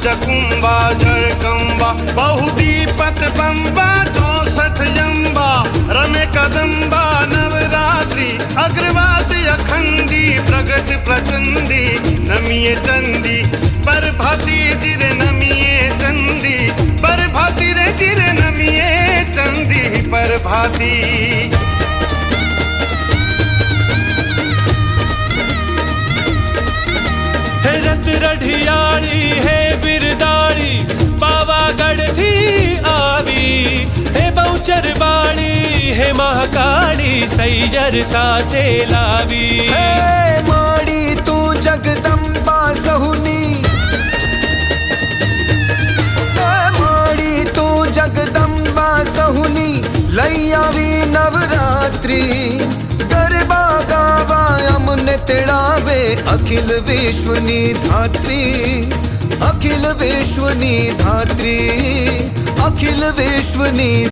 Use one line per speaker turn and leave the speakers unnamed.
जकुम्बा जड़कम्बा बहुदीपत बम्बा 64 जम्बा रमे कदम्बा नवरात्रि अग्रवाद अखंडी प्रगट प्रचंडी नमिये चंदी पर भाती जिरे नमिये चंदी पर भाती रे जिरे नमिये चंदी पर भाती।
हे रत रढ़ियाड़ी है बिरदाड़ी पावागढ़ थी आवी हे बहुचर बाड़ी हे महाकाली सैयर साथे लावी।
हे माड़ी तू जगदम्बा सहुनी, माड़ी तू जगदम्बा सहुनी लैयावी नवरात्रि गरबा गावा अमन तिड़ावे अखिल विश्वनी धात्री अखिल विश्वनी धात्री अखिल विश्वनी।